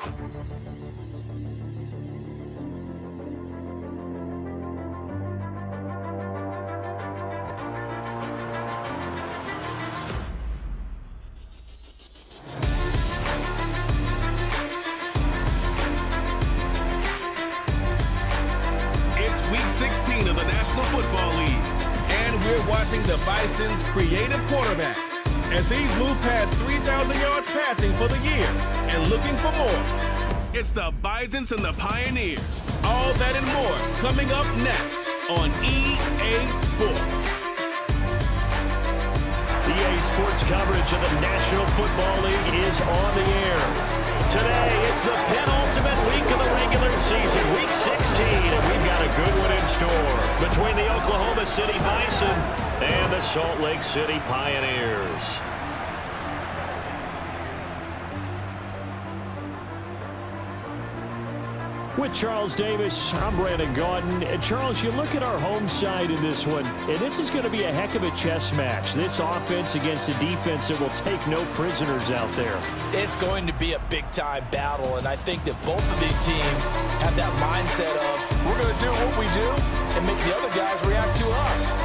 Week 16 of the National Football League, and we're watching the Bisons' creative quarterback as he's moved past 3,000 yards passing for the year and looking for more. It's the Bisons and the Pioneers. All that and more coming up next on EA Sports. EA Sports coverage of the National Football League is on the air. Today, it's the penultimate week of the regular season, Week 16, and we've got a good one in store between the Oklahoma City Bison and the Salt Lake City Pioneers. With Charles Davis, I'm Brandon Gaudin. And Charles, you look at our home side in this one, and this is going to be a heck of a chess match. This offense against a defense that will take no prisoners out there. It's going to be a big-time battle, and I think that both of these teams have that mindset of, we're going to do what we do and make the other guys react to us.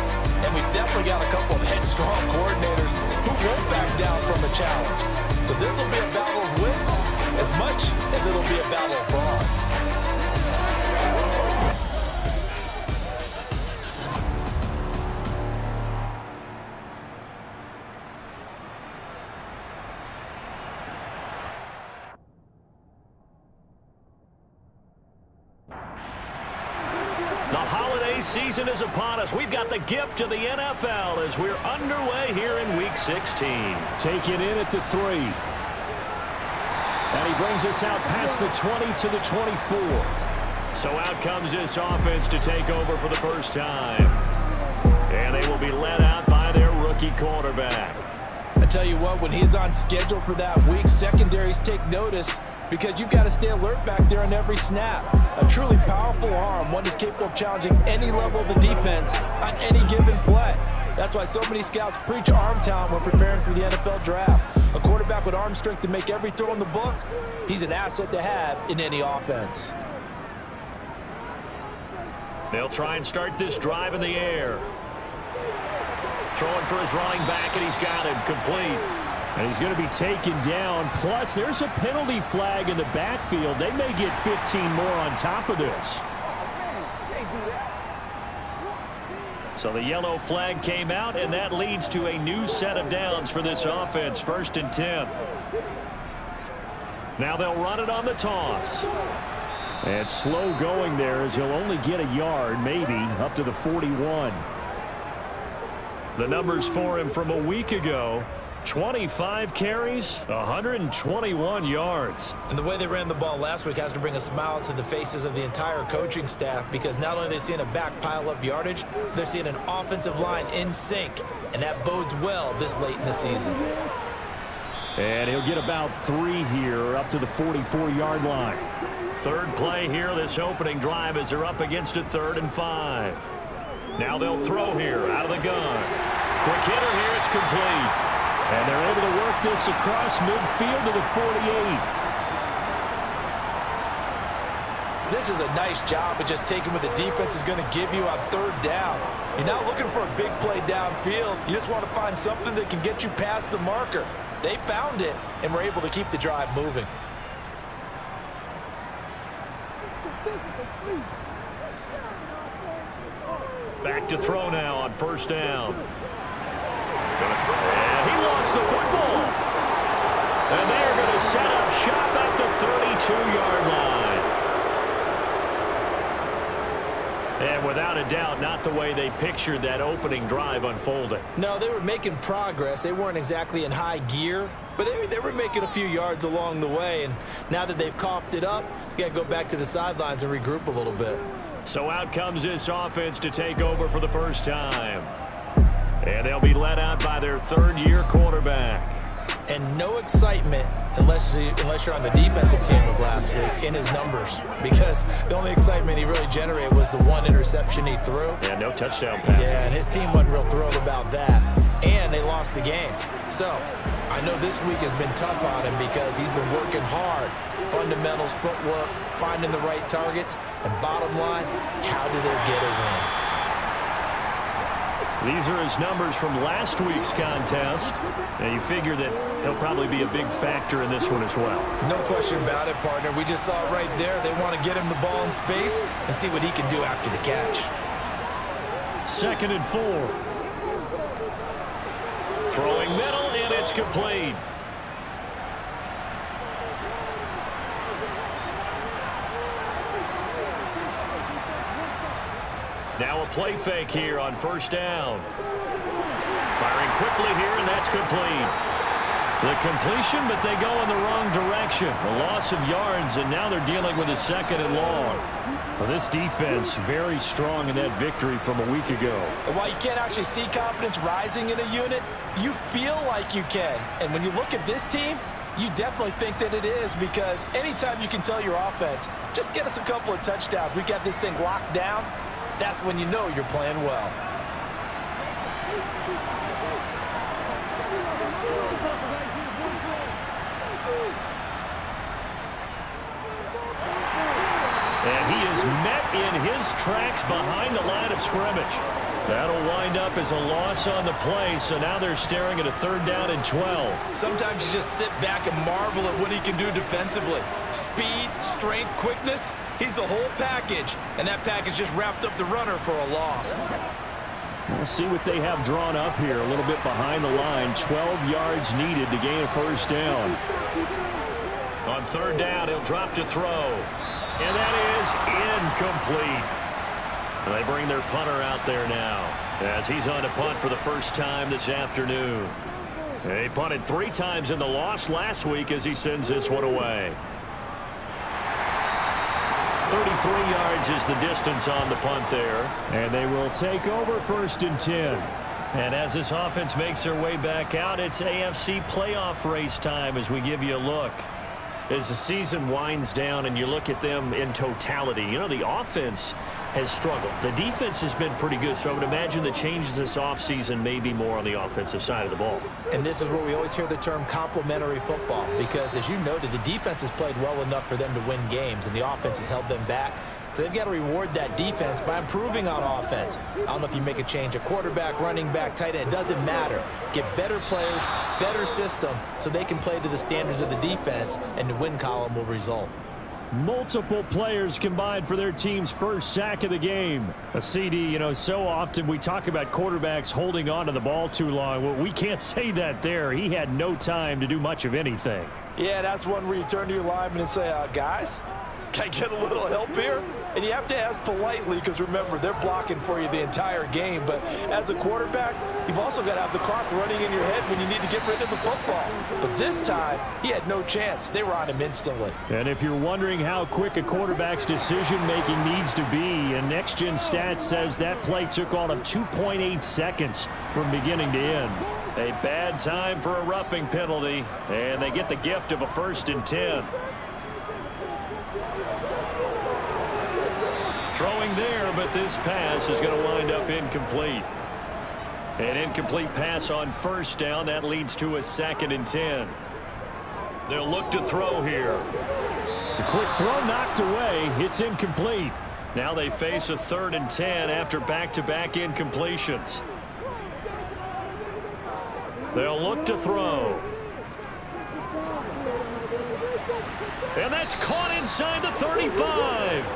And we've definitely got a couple of headstrong coordinators who won't back down from a challenge. So this will be a battle of wits as much as it'll be a battle of brawn. The holiday season is upon us. We've got the gift of the NFL as we're underway here in Week 16. Taking in at the 3. And he brings us out past the 20 to the 24. So out comes this offense to take over for the first time. And they will be led out by their rookie quarterback. I tell you what, when he's on schedule for that week, secondaries take notice because you've got to stay alert back there on every snap. A truly powerful arm, one that's capable of challenging any level of the defense on any given play. That's why so many scouts preach arm talent when preparing for the NFL draft. A quarterback with arm strength to make every throw in the book, he's an asset to have in any offense. They'll try and start this drive in the air. Throwing for his running back, and he's got him complete. And he's going to be taken down. Plus, there's a penalty flag in the backfield. They may get 15 more on top of this. So the yellow flag came out, and that leads to a new set of downs for this offense. 1st and 10. Now they'll run it on the toss. And slow going there as he'll only get a yard, maybe, up to the 41. The numbers for him from a week ago: 25 carries, 121 yards. And the way they ran the ball last week has to bring a smile to the faces of the entire coaching staff, because not only are they seeing a back pile up yardage, they're seeing an offensive line in sync, and that bodes well this late in the season. And he'll get about 3 here, up to the 44-yard line. Third play here, this opening drive, as they're up against a 3rd and 5. Now they'll throw here out of the gun. Quick hitter here, it's complete. And they're able to work this across midfield to the 48. This is a nice job of just taking what the defense is going to give you on 3rd down. You're not looking for a big play downfield. You just want to find something that can get you past the marker. They found it and were able to keep the drive moving. Back to throw now on 1st down. And he lost the football. And they're going to set up shop at the 32-yard line. And without a doubt, not the way they pictured that opening drive unfolding. No, they were making progress. They weren't exactly in high gear, but they were making a few yards along the way. And now that they've coughed it up, they got to go back to the sidelines and regroup a little bit. So out comes this offense to take over for the first time. And they'll be led out by their 3rd-year quarterback. And no excitement unless you're on the defensive team of last week in his numbers, because the only excitement he really generated was the 1 interception he threw. Yeah, no touchdown pass. Yeah, and his team wasn't real thrilled about that. and they lost the game. So I know this week has been tough on him because he's been working hard. Fundamentals, footwork, finding the right targets, and bottom line, how do they get a win? These are his numbers from last week's contest. And you figure that he'll probably be a big factor in this one as well. No question about it, partner. We just saw it right there. They want to get him the ball in space and see what he can do after the catch. 2nd and 4. Throwing middle, and it's complete. Now a play fake here on 1st down. Firing quickly here, and that's complete. The completion, but they go in the wrong direction. A loss of yards, and now they're dealing with a 2nd and long. Well, this defense very strong in that victory from a week ago. And while you can't actually see confidence rising in a unit, you feel like you can. And when you look at this team, you definitely think that it is, because anytime you can tell your offense, just get us a couple of touchdowns, we got this thing locked down, that's when you know you're playing well. And he is met in his tracks behind the line of scrimmage. That'll wind up as a loss on the play, so now they're staring at a 3rd down and 12. Sometimes you just sit back and marvel at what he can do defensively. Speed, strength, quickness, he's the whole package. And that package just wrapped up the runner for a loss. We'll see what they have drawn up here. A little bit behind the line. 12 yards needed to gain a 1st down. On 3rd down, he'll drop to throw. And that is incomplete. And they bring their punter out there now as he's on to punt for the first time this afternoon. And he punted 3 times in the loss last week as he sends this one away. 33 yards is the distance on the punt there. And they will take over 1st and 10. And as this offense makes their way back out, it's AFC playoff race time as we give you a look. As the season winds down and you look at them in totality, you know, the offense has struggled. The defense has been pretty good, so I would imagine the changes this offseason may be more on the offensive side of the ball. And this is where we always hear the term complementary football, because as you noted, the defense has played well enough for them to win games, and the offense has held them back. So they've got to reward that defense by improving on offense. I don't know if you make a change, a quarterback, running back, tight end, it doesn't matter. Get better players, better system, so they can play to the standards of the defense, and the win column will result. Multiple players combined for their team's first sack of the game. A CD, you know, so often we talk about quarterbacks holding on to the ball too long. Well, we can't say that there. He had no time to do much of anything. Yeah, that's one where you turn to your lineman and say, guys, can I get a little help here? And you have to ask politely, because remember, they're blocking for you the entire game. But as a quarterback, you've also got to have the clock running in your head when you need to get rid of the football. But this time, he had no chance. They were on him instantly. And if you're wondering how quick a quarterback's decision-making needs to be, and Next Gen Stats says that play took all of 2.8 seconds from beginning to end. A bad time for a roughing penalty, and they get the gift of a 1st and 10. Throwing there, but this pass is going to wind up incomplete. An incomplete pass on 1st down. That leads to a 2nd and 10. They'll look to throw here. The quick throw knocked away. It's incomplete. Now they face a 3rd and 10 after back-to-back incompletions. They'll look to throw. And that's caught inside the 35.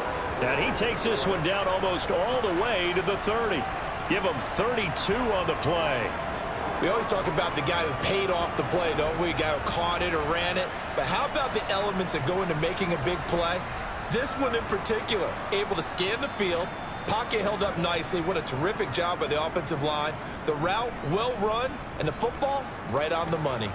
And he takes this one down almost all the way to the 30. Give him 32 on the play. We always talk about the guy who paid off the play, don't we? The guy who caught it or ran it. But how about the elements that go into making a big play? This one in particular, able to scan the field, pocket held up nicely. What a terrific job by the offensive line. The route, well run, and the football, right on the money.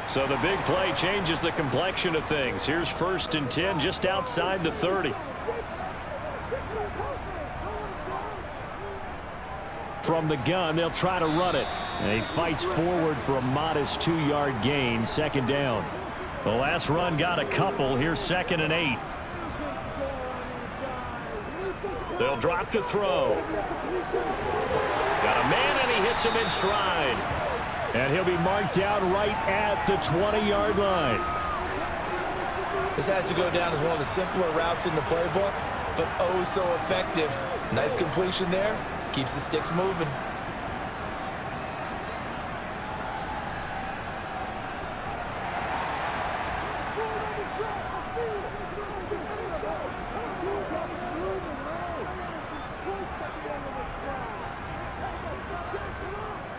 So the big play changes the complexion of things. Here's 1st and 10 just outside the 30. From the gun, they'll try to run it. And he fights forward for a modest 2-yard gain, 2nd down. The last run got a couple. Here's 2nd and 8. They'll drop to throw. Got a man, and he hits him in stride. And he'll be marked down right at the 20-yard line. This has to go down as one of the simpler routes in the playbook, but oh so effective. Nice completion there. Keeps the sticks moving.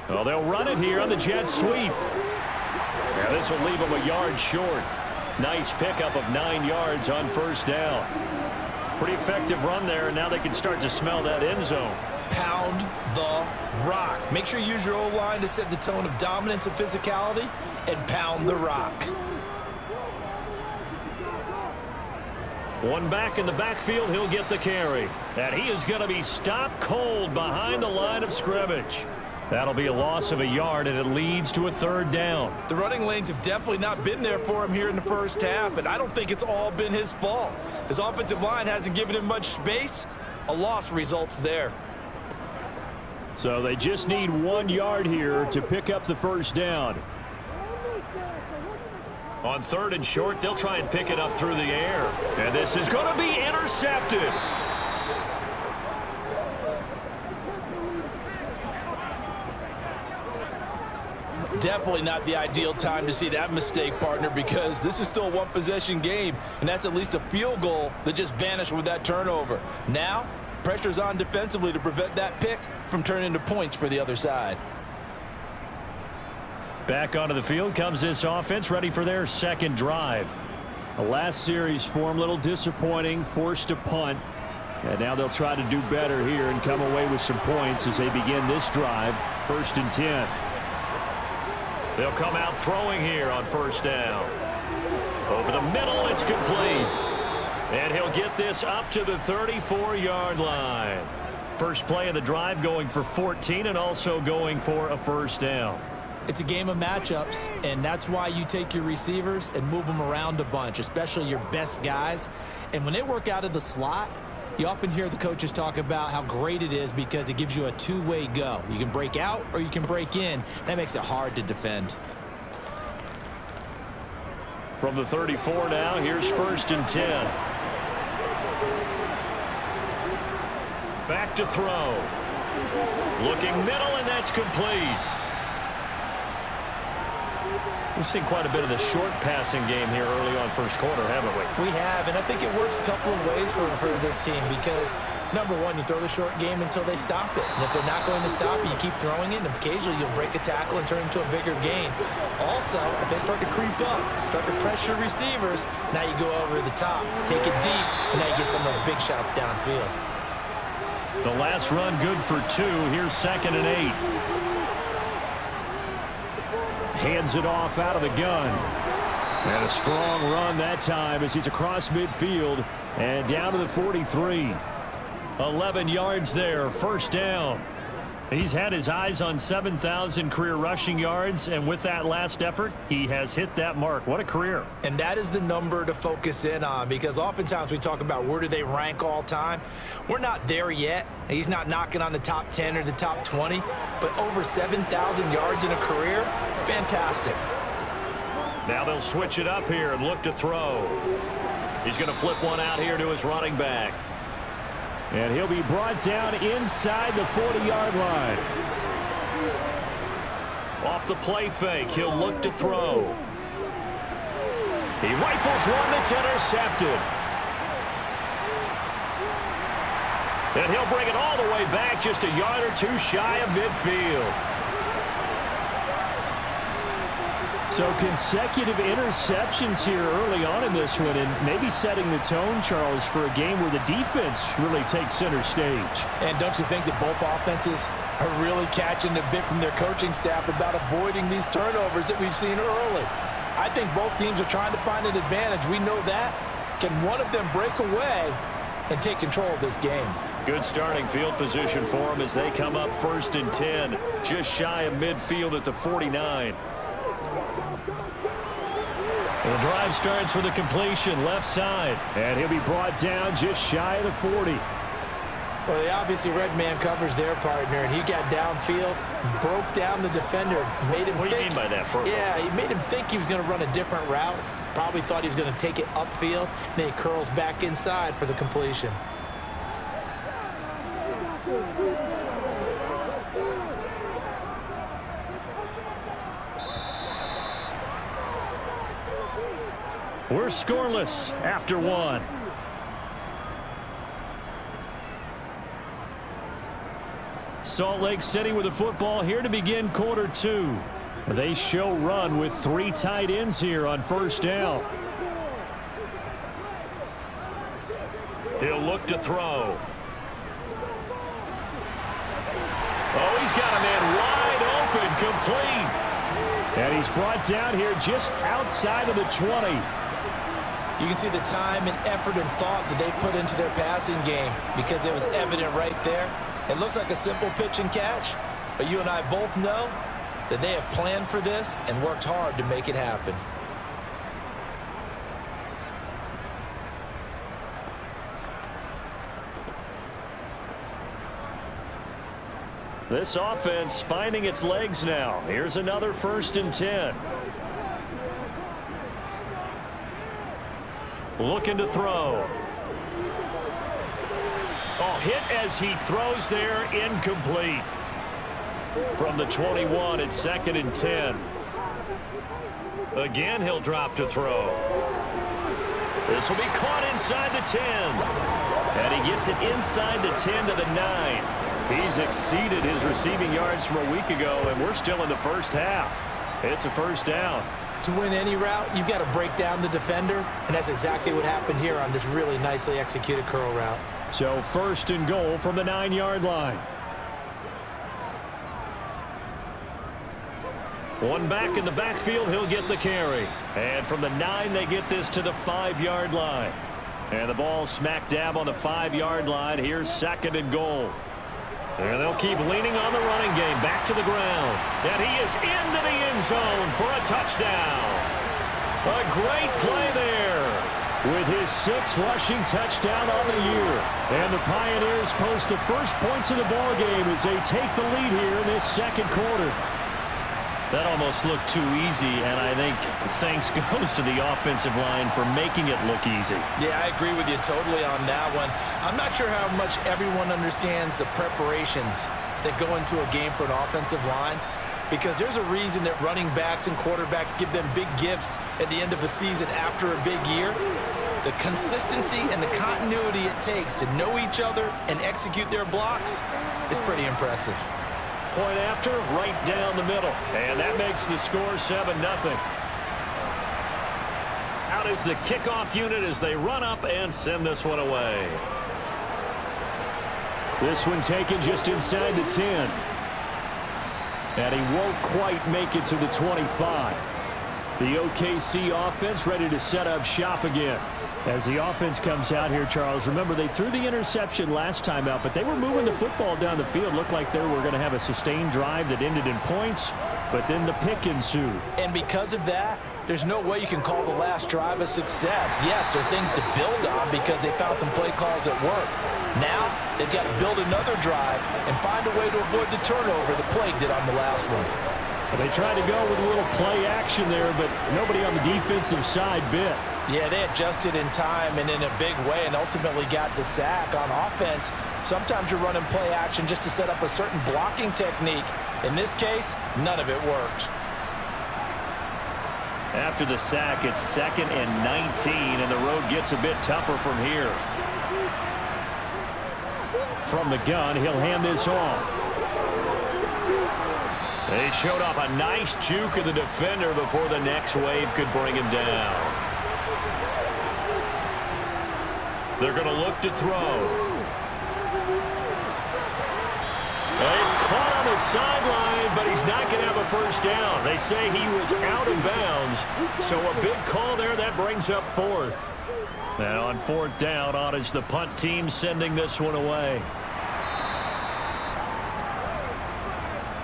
Well, they'll run it here on the jet sweep. Yeah, this will leave them a yard short. Nice pickup of 9 yards on first down. Pretty effective run there, and now they can start to smell that end zone. Pound the rock. Make sure you use your O-line to set the tone of dominance and physicality, and pound the rock. One back in the backfield, he'll get the carry. And he is going to be stopped cold behind the line of scrimmage. That'll be a loss of a yard, and it leads to a third down. The running lanes have definitely not been there for him here in the first half, and I don't think it's all been his fault. His offensive line hasn't given him much space. A loss results there. So they just need 1 yard here to pick up the first down. On third and short, they'll try and pick it up through the air. And this is going to be intercepted. Definitely not the ideal time to see that mistake, partner, because this is still a one-possession game, and that's at least a field goal that just vanished with that turnover. Now, pressure's on defensively to prevent that pick from turning into points for the other side. Back onto the field comes this offense, ready for their second drive. The last series for them, a little disappointing, forced a punt. And now they'll try to do better here and come away with some points as they begin this drive, 1st and 10. They'll come out throwing here on first down. Over the middle, it's complete. And he'll get this up to the 34-yard line. First play of the drive going for 14 and also going for a first down. It's a game of matchups, and that's why you take your receivers and move them around a bunch, especially your best guys. And when they work out of the slot, you often hear the coaches talk about how great it is because it gives you a two-way go. You can break out or you can break in. That makes it hard to defend. From the 34 now, here's 1st and 10. Back to throw. Looking middle, and that's complete. We've seen quite a bit of the short passing game here early on first quarter, haven't we? We have, and I think it works a couple of ways for this team because, number one, you throw the short game until they stop it. And if they're not going to stop it, you keep throwing it, and occasionally you'll break a tackle and turn it into a bigger gain. Also, if they start to creep up, start to pressure receivers, now you go over the top, take it deep, and now you get some of those big shots downfield. The last run good for 2. Here's 2nd and 8. Hands it off out of the gun. And a strong run that time as he's across midfield and down to the 43. 11 yards there, first down. He's had his eyes on 7,000 career rushing yards, and with that last effort, he has hit that mark. What a career. And that is the number to focus in on because oftentimes we talk about where do they rank all time. We're not there yet. He's not knocking on the top 10 or the top 20, but over 7,000 yards in a career, fantastic. Now they'll switch it up here and look to throw. He's going to flip one out here to his running back. And he'll be brought down inside the 40-yard line. Off the play fake, he'll look to throw. He rifles one that's intercepted. And he'll bring it all the way back just a yard or two shy of midfield. So consecutive interceptions here early on in this one, and maybe setting the tone, Charles, for a game where the defense really takes center stage. And don't you think that both offenses are really catching a bit from their coaching staff about avoiding these turnovers that we've seen early? I think both teams are trying to find an advantage. We know that. Can one of them break away and take control of this game? Good starting field position for them as they come up 1st and 10, just shy of midfield at the 49. And the drive starts with a completion left side, and he'll be brought down just shy of the 40. Well, they obviously red man covers their partner, and he got downfield, broke down the defender, made him What do you mean by that, Purple? Yeah, he made him think he was going to run a different route. Probably thought he was going to take it upfield, and then he curls back inside for the completion. We're scoreless after one. Salt Lake City with the football here to begin quarter two. They show run with 3 tight ends here on first down. He'll look to throw. Oh, he's got a man wide open, complete. And he's brought down here just outside of the 20. You can see the time and effort and thought that they put into their passing game because it was evident right there. It looks like a simple pitch and catch, but you and I both know that they have planned for this and worked hard to make it happen. This offense finding its legs now. Here's another 1st and 10. Looking to throw. Oh, hit as he throws there, incomplete. From the 21, it's 2nd and 10. Again, he'll drop to throw. This will be caught inside the 10. And he gets it inside the 10 to the 9. He's exceeded his receiving yards from a week ago, and we're still in the first half. It's a 1st down. To win any route, you've got to break down the defender, and that's exactly what happened here on this really nicely executed curl route. So 1st and goal from the 9-yard line. One back in the backfield, he'll get the carry. And from the 9, they get this to the 5-yard line. And the ball smack dab on the 5-yard line. Here's 2nd and goal. And they'll keep leaning on the running game. Back to the ground. And he is into the end zone for a touchdown. A great play there with his 6th rushing touchdown on the year. And the Pioneers post the first points of the ball game as they take the lead here in this 2nd quarter. That almost looked too easy, and I think thanks goes to the offensive line for making it look easy. Yeah, I agree with you totally on that one. I'm not sure how much everyone understands the preparations that go into a game for an offensive line, because there's a reason that running backs and quarterbacks give them big gifts at the end of a season after a big year. The consistency and the continuity it takes to know each other and execute their blocks is pretty impressive. Point after, right down the middle. And that makes the score 7-0. Out is the kickoff unit as they run up and send this one away. This one taken just inside the 10. And he won't quite make it to the 25. The OKC offense ready to set up shop again. As the offense comes out here, Charles, remember they threw the interception last time out, but they were moving the football down the field. Looked like they were going to have a sustained drive that ended in points, but then the pick ensued. And because of that, there's no way you can call the last drive a success. Yes, there are things to build on because they found some play calls that work. Now, they've got to build another drive and find a way to avoid the turnover the Plague did on the last one. They tried to go with a little play action there, but nobody on the defensive side bit. Yeah, they adjusted in time and in a big way and ultimately got the sack. On offense, sometimes you're running play action just to set up a certain blocking technique. In this case, none of it worked. After the sack, it's 2nd and 19, and the road gets a bit tougher from here. From the gun, he'll hand this off. They showed off a nice juke of the defender before the next wave could bring him down. They're going to look to throw. He's caught on the sideline, but he's not going to have a first down. They say he was out of bounds, so a big call there. That brings up 4th. Now on 4th down, on is the punt team sending this one away.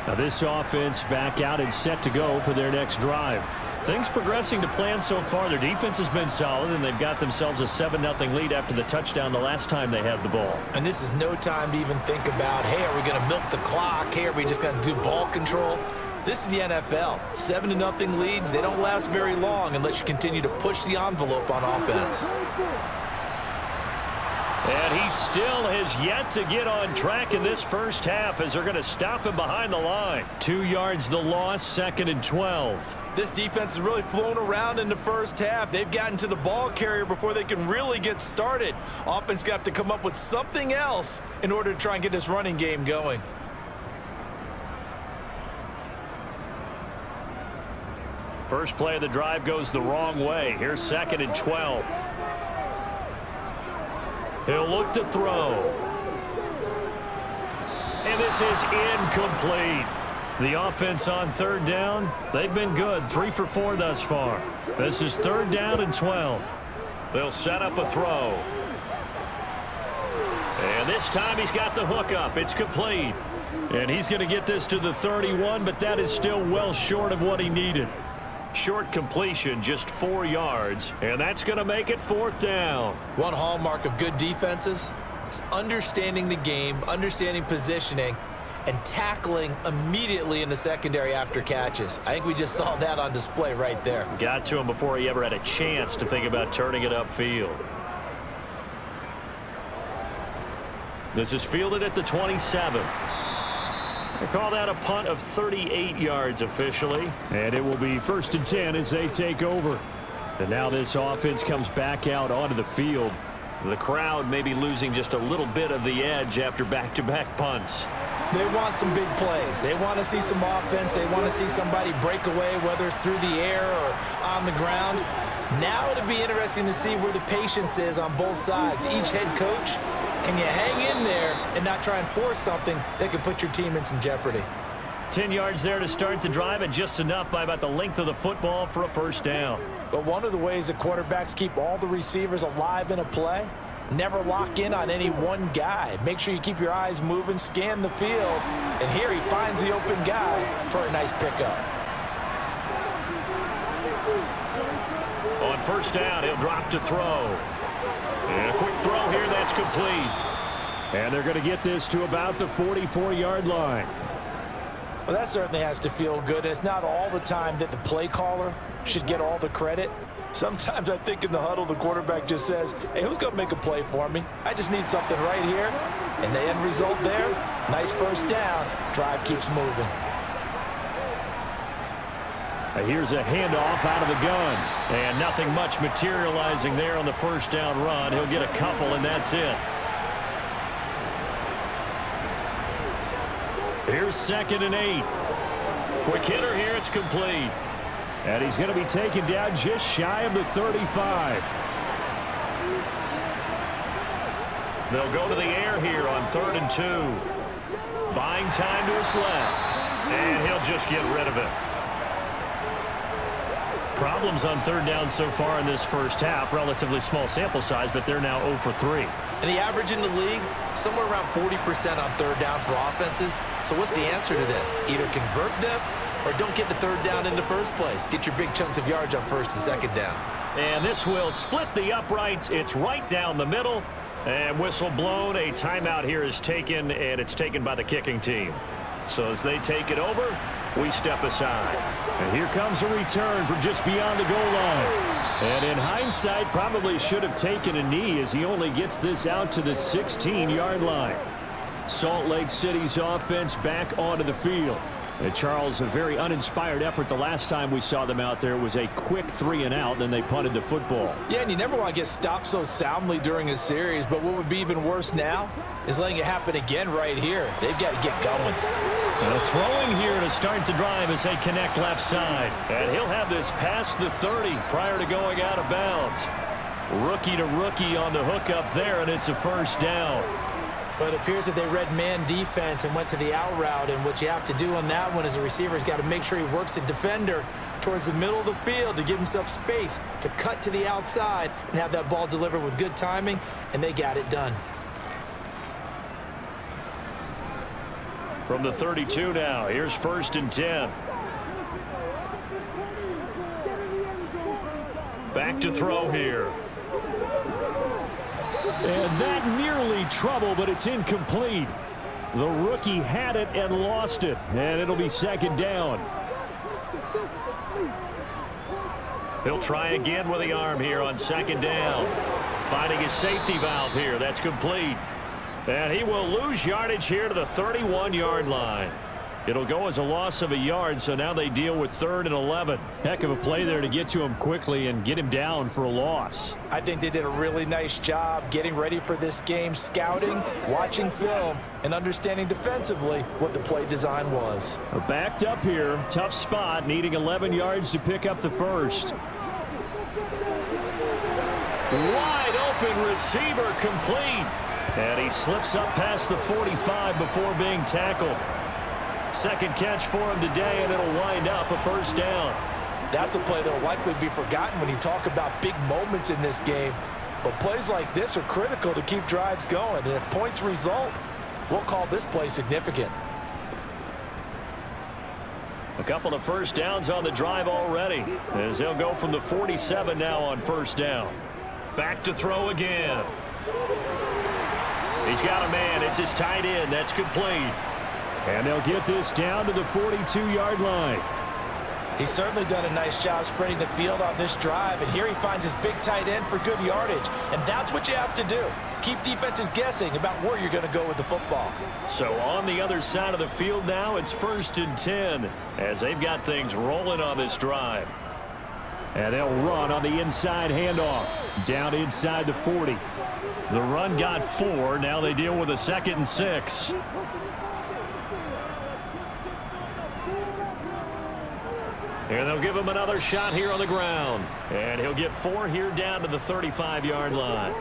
Now this offense back out and set to go for their next drive. Things progressing to plan so far. Their defense has been solid, and they've got themselves a 7-0 lead after the touchdown the last time they had the ball. And this is no time to even think about, hey, are we going to milk the clock? Hey, are we just going to do ball control? This is the NFL. 7-0 leads, they don't last very long unless you continue to push the envelope on offense. And he still has yet to get on track in this first half as they're going to stop him behind the line. 2 yards the loss, 2nd and 12. This defense has really flown around in the first half. They've gotten to the ball carrier before they can really get started. Offense going to have to come up with something else in order to try and get this running game going. First play of the drive goes the wrong way. Here's 2nd and 12. He'll look to throw. And this is incomplete. The offense on 3rd down, they've been good. 3 for 4 thus far. This is 3rd down and 12. They'll set up a throw. And this time he's got the hook up. It's complete. And he's going to get this to the 31, but that is still well short of what he needed. Short completion, just 4 yards, and that's going to make it 4th down. One hallmark of good defenses is understanding the game, understanding positioning, and tackling immediately in the secondary after catches. I think we just saw that on display right there. Got to him before he ever had a chance to think about turning it upfield. This is fielded at the 27. They call that a punt of 38 yards officially. And it will be 1st and 10 as they take over. And now this offense comes back out onto the field. The crowd may be losing just a little bit of the edge after back-to-back punts. They want some big plays. They want to see some offense. They want to see somebody break away, whether it's through the air or on the ground. Now it'll be interesting to see where the patience is on both sides. Each head coach, can you hang in there and not try and force something that could put your team in some jeopardy? 10 yards there to start the drive, and just enough by about the length of the football for a 1st down. But one of the ways that quarterbacks keep all the receivers alive in a play, never lock in on any one guy. Make sure you keep your eyes moving, scan the field, and here he finds the open guy for a nice pickup. On 1st down, he'll drop to throw. And a quick throw here, that's complete. And they're going to get this to about the 44-yard line. Well, that certainly has to feel good. It's not all the time that the play caller should get all the credit. Sometimes I think in the huddle, the quarterback just says, hey, who's going to make a play for me? I just need something right here. And the end result there, nice 1st down. Drive keeps moving. Here's a handoff out of the gun. And nothing much materializing there on the 1st down run. He'll get a couple, and that's it. Here's 2nd and 8. Quick hitter here, it's complete. And he's going to be taken down just shy of the 35. They'll go to the air here on 3rd and 2. Buying time to his left. And he'll just get rid of it. Problems on 3rd down so far in this first half. Relatively small sample size, but they're now 0 for 3. And the average in the league, somewhere around 40% on 3rd down for offenses. So what's the answer to this? Either convert them or don't get the 3rd down in the first place. Get your big chunks of yards on 1st and 2nd down. And this will split the uprights. It's right down the middle. And whistle blown. A timeout here is taken, and it's taken by the kicking team. So as they take it over, we step aside. And here comes a return from just beyond the goal line. And in hindsight, probably should have taken a knee as he only gets this out to the 16-yard line. Salt Lake City's offense back onto the field. And Charles, a very uninspired effort the last time we saw them out there. It was a quick 3 and out, then they punted the football. Yeah, and you never want to get stopped so soundly during a series, but what would be even worse now is letting it happen again right here. They've got to get going. And a throwing here to start the drive as they connect left side. And he'll have this past the 30 prior to going out of bounds. Rookie to rookie on the hook up there, and it's a 1st down. But it appears that they read man defense and went to the out route. And what you have to do on that one is the receiver's got to make sure he works the defender towards the middle of the field to give himself space to cut to the outside and have that ball delivered with good timing, and they got it done. From the 32 now, here's 1st and 10. Back to throw here. And that nearly trouble, but it's incomplete. The rookie had it and lost it, and it'll be second down. He'll try again with the arm here on second down. Finding his safety valve here. That's complete. And he will lose yardage here to the 31-yard line. It'll go as a loss of a yard, so now they deal with 3rd and 11. Heck of a play there to get to him quickly and get him down for a loss. I think they did a really nice job getting ready for this game, scouting, watching film, and understanding defensively what the play design was. We're backed up here. Tough spot, needing 11 yards to pick up the first. Wide open receiver complete. And he slips up past the 45 before being tackled. Second catch for him today, and it'll wind up a first down. That's a play that will likely be forgotten when you talk about big moments in this game. But plays like this are critical to keep drives going. And if points result, we'll call this play significant. A couple of first downs on the drive already, as they'll go from the 47 now on first down. Back to throw again. He's got a man. It's his tight end. That's complete. And they'll get this down to the 42-yard line. He's certainly done a nice job spreading the field on this drive, and here he finds his big tight end for good yardage. And that's what you have to do. Keep defenses guessing about where you're going to go with the football. So on the other side of the field now, it's 1st and 10, as they've got things rolling on this drive. And they'll run on the inside handoff. Down inside the 40. The run got 4. Now they deal with a 2nd and 6. And they'll give him another shot here on the ground. And he'll get 4 here down to the 35-yard line.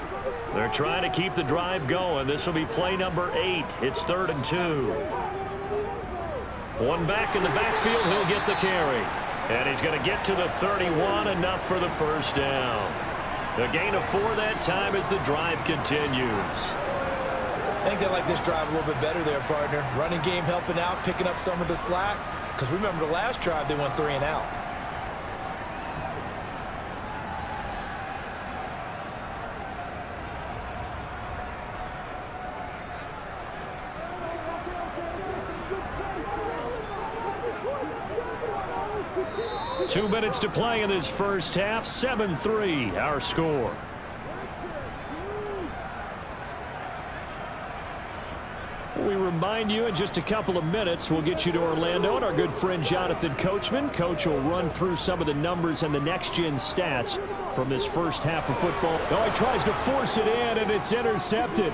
They're trying to keep the drive going. This will be play number 8. It's 3rd and 2. One back in the backfield. He'll get the carry. And he's going to get to the 31, enough for the first down. The gain of 4 that time as the drive continues. I think they like this drive a little bit better there, partner. Running game helping out, picking up some of the slack. Because remember the last drive, they went 3 and out. Two minutes to play in this first half. 7-3, our score. We remind you in just a couple of minutes we'll get you to Orlando and our good friend Jonathan Coachman. Coach will run through some of the numbers and the next-gen stats from this first half of football. Oh, he tries to force it in, and it's intercepted.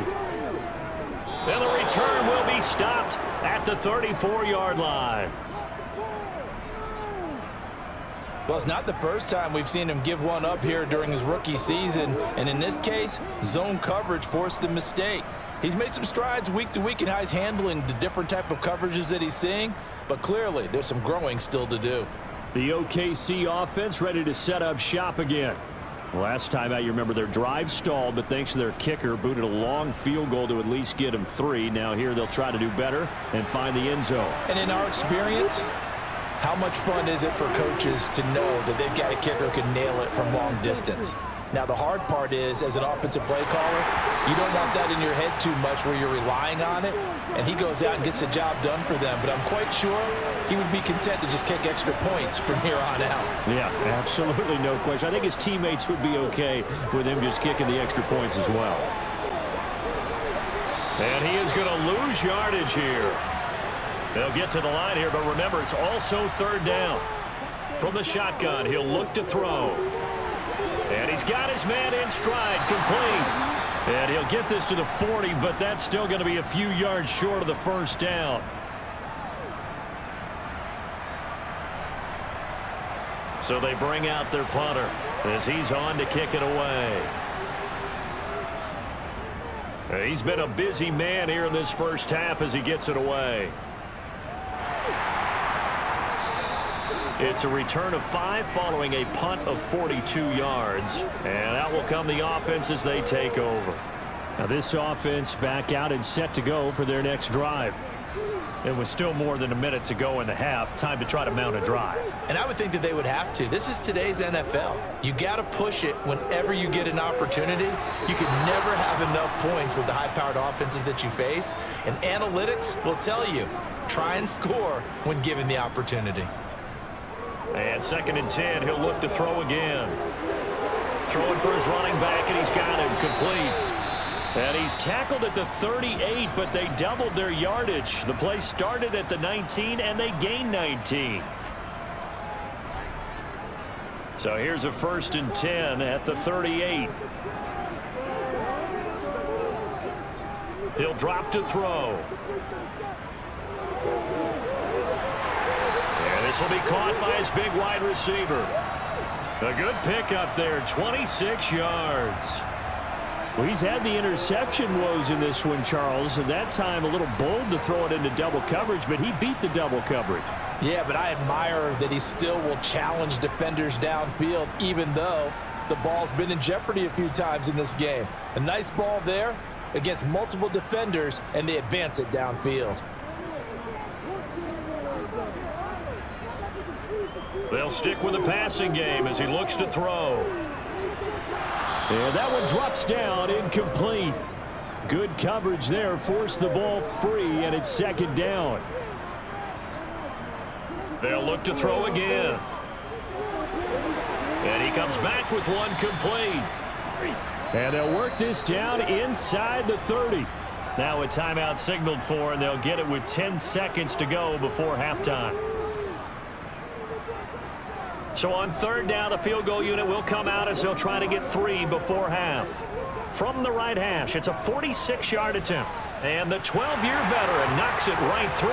Then the return will be stopped at the 34-yard line. Well, it's not the first time we've seen him give one up here during his rookie season. And in this case, zone coverage forced the mistake. He's made some strides week to week in how he's handling the different type of coverages that he's seeing. But clearly, there's some growing still to do. The OKC offense ready to set up shop again. Last time out, you remember their drive stalled, but thanks to their kicker, booted a long field goal to at least get them 3. Now here they'll try to do better and find the end zone. And in our experience, how much fun is it for coaches to know that they've got a kicker who can nail it from long distance? Now, the hard part is, as an offensive play caller, you don't want that in your head too much where you're relying on it, and he goes out and gets the job done for them. But I'm quite sure he would be content to just kick extra points from here on out. Yeah, absolutely no question. I think his teammates would be okay with him just kicking the extra points as well. And he is going to lose yardage here. They'll get to the line here, but remember, it's also 3rd down. From the shotgun, he'll look to throw. And he's got his man in stride, complete. And he'll get this to the 40, but that's still going to be a few yards short of the first down. So they bring out their punter as he's on to kick it away. He's been a busy man here in this first half as he gets it away. It's a return of 5 following a punt of 42 yards. And out will come the offense as they take over. Now this offense back out and set to go for their next drive. And with still more than a minute to go in the half, time to try to mount a drive. And I would think that they would have to. This is today's NFL. You got to push it whenever you get an opportunity. You can never have enough points with the high-powered offenses that you face. And analytics will tell you, try and score when given the opportunity. And 2nd and 10, he'll look to throw again. Throwing for his running back, and he's got him complete. And he's tackled at the 38, but they doubled their yardage. The play started at the 19, and they gained 19. So here's a 1st and 10 at the 38. He'll drop to throw. And this will be caught by his big wide receiver. A good pickup there, 26 yards. Well, he's had the interception woes in this one, Charles, and that time a little bold to throw it into double coverage, but he beat the double coverage. Yeah, but I admire that he still will challenge defenders downfield, even though the ball's been in jeopardy a few times in this game. A nice ball there against multiple defenders, and they advance it downfield. They'll stick with the passing game as he looks to throw. And that one drops down, incomplete. Good coverage there, forced the ball free, and it's 2nd down. They'll look to throw again. And he comes back with one complete. And they'll work this down inside the 30. Now a timeout signaled for, and they'll get it with 10 seconds to go before halftime. So on 3rd down, the field goal unit will come out as they'll try to get 3 before half. From the right hash, it's a 46-yard attempt. And the 12-year veteran knocks it right through,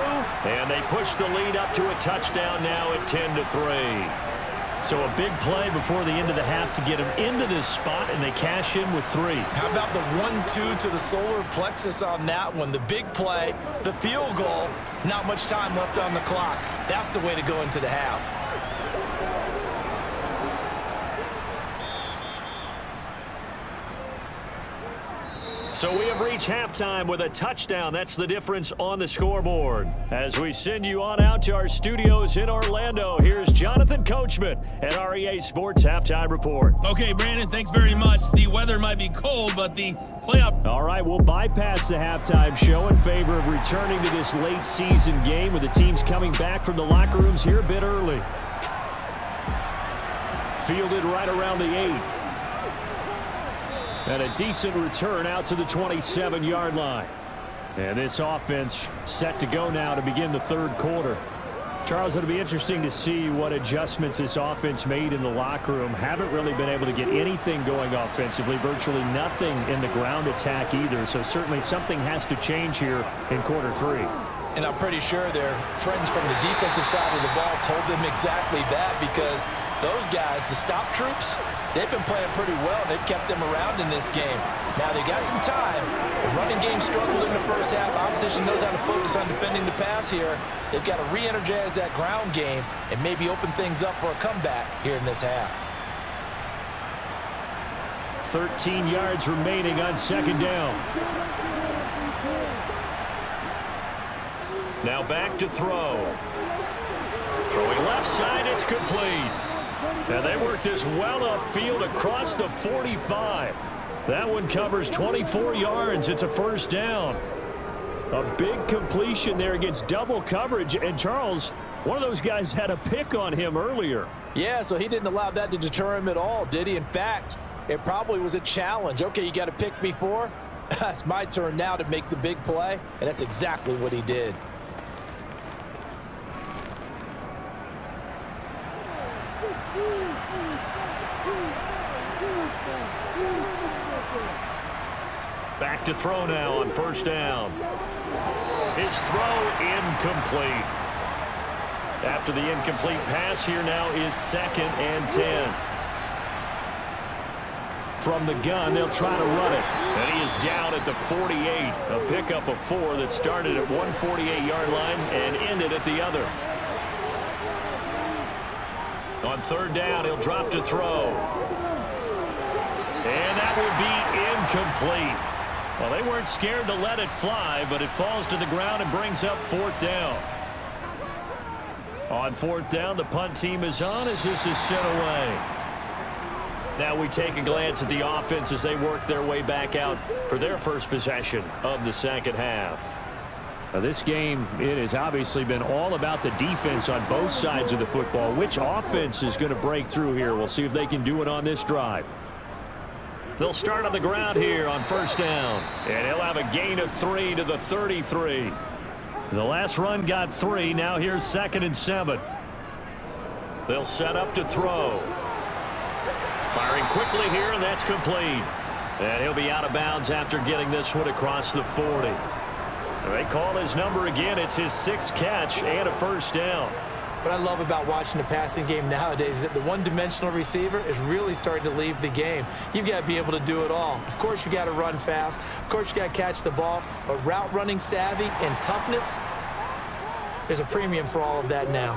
and they push the lead up to a touchdown now at 10-3. So a big play before the end of the half to get them into this spot, and they cash in with 3. How about the 1-2 to the solar plexus on that one? The big play, the field goal, not much time left on the clock. That's the way to go into the half. So we have reached halftime with a touchdown. That's the difference on the scoreboard. As we send you on out to our studios in Orlando, here's Jonathan Coachman at REA Sports Halftime Report. Okay, Brandon, thanks very much. The weather might be cold, but the playoff... All right, we'll bypass the halftime show in favor of returning to this late season game with the teams coming back from the locker rooms here a bit early. Fielded right around the 8. And a decent return out to the 27-yard line. And this offense set to go now to begin the 3rd quarter. Charles, it'll be interesting to see what adjustments this offense made in the locker room. Haven't really been able to get anything going offensively, virtually nothing in the ground attack either. So certainly something has to change here in quarter 3. And I'm pretty sure their friends from the defensive side of the ball told them exactly that, because those guys, the stop troops, they've been playing pretty well. They've kept them around in this game. Now they got some time. The running game struggled in the first half. Opposition knows how to focus on defending the pass here. They've got to re-energize that ground game and maybe open things up for a comeback here in this half. 13 yards remaining on 2nd down. Now back to throw. Throwing left side, it's complete. And they work this well upfield across the 45. That one covers 24 yards. It's a 1st down. A big completion there against double coverage. And Charles, one of those guys had a pick on him earlier. Yeah, so he didn't allow that to deter him at all, did he? In fact, it probably was a challenge. Okay, you got to pick me 4. It's my turn now to make the big play. And that's exactly what he did. Back to throw now on 1st down. His throw incomplete. After the incomplete pass, here now is 2nd and 10. From the gun, they'll try to run it. And he is down at the 48. A pickup of 4 that started at one 48-yard line and ended at the other. On 3rd down, he'll drop to throw. And that will be incomplete. Well, they weren't scared to let it fly, but it falls to the ground and brings up 4th down. On 4th down, the punt team is on as this is sent away. Now we take a glance at the offense as they work their way back out for their first possession of the second half. Now this game, it has obviously been all about the defense on both sides of the football. Which offense is going to break through here? We'll see if they can do it on this drive. They'll start on the ground here on 1st down. And he'll have a gain of 3 to the 33. The last run got 3. Now here's 2nd and 7. They'll set up to throw. Firing quickly here, and that's complete. And he'll be out of bounds after getting this one across the 40. They call his number again. It's his 6th catch and a 1st down. What I love about watching the passing game nowadays is that the one-dimensional receiver is really starting to leave the game. You've got to be able to do it all. Of course, you got to run fast. Of course, you got to catch the ball. But route running savvy and toughness, there's a premium for all of that now.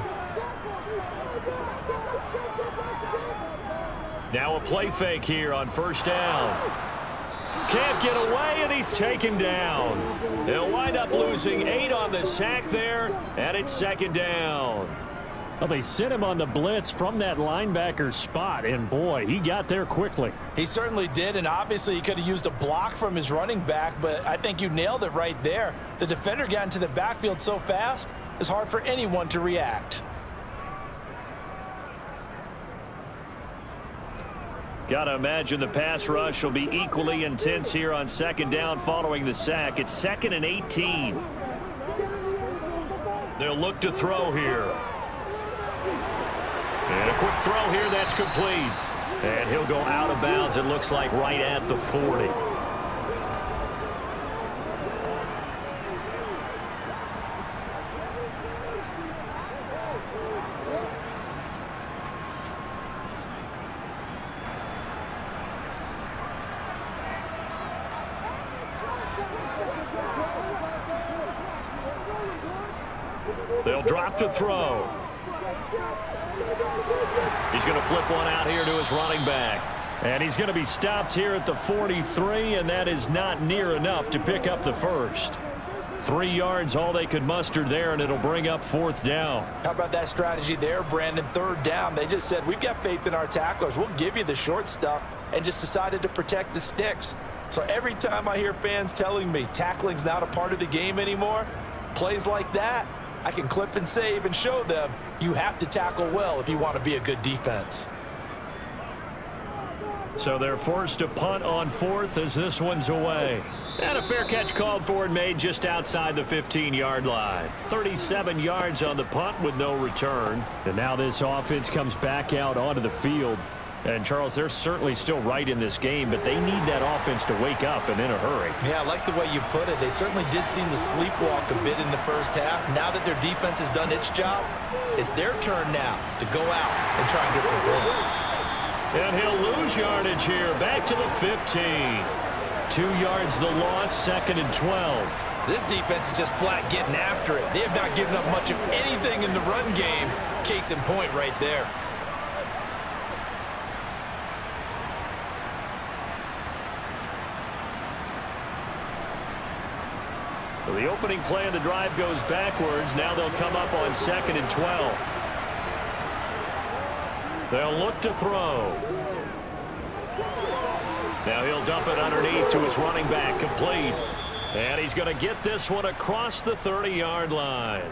Now a play fake here on 1st down. Can't get away, and he's taken down. He'll wind up losing 8 on the sack there, and it's 2nd down. Well, they sent him on the blitz from that linebacker spot, and boy, he got there quickly. He certainly did, and obviously he could have used a block from his running back, but I think you nailed it right there. The defender got into the backfield so fast, it's hard for anyone to react. Got to imagine the pass rush will be equally intense here on 2nd down following the sack. It's 2nd and 18. They'll look to throw here. And a quick throw here, that's complete. And he'll go out of bounds, it looks like, right at the 40. They'll drop to throw. He's going to flip one out here to his running back. And he's going to be stopped here at the 43, and that is not near enough to pick up the first. 3 yards, all they could muster there, and it'll bring up 4th down. How about that strategy there, Brandon? 3rd down. They just said, we've got faith in our tacklers. We'll give you the short stuff, and just decided to protect the sticks. So every time I hear fans telling me tackling's not a part of the game anymore, plays like that, I can clip and save and show them you have to tackle well if you want to be a good defense. So they're forced to punt on 4th as this one's away. And a fair catch called for and made just outside the 15-yard line. 37 yards on the punt with no return. And now this offense comes back out onto the field. And, Charles, they're certainly still right in this game, but they need that offense to wake up and in a hurry. Yeah, I like the way you put it. They certainly did seem to sleepwalk a bit in the first half. Now that their defense has done its job, it's their turn now to go out and try and get some points. And he'll lose yardage here, back to the 15. 2 yards the loss, 2nd and 12. This defense is just flat getting after it. They have not given up much of anything in the run game. Case in point right there. So the opening play of the drive goes backwards. Now they'll come up on 2nd and 12. They'll look to throw. Now he'll dump it underneath to his running back, complete. And he's going to get this one across the 30-yard line.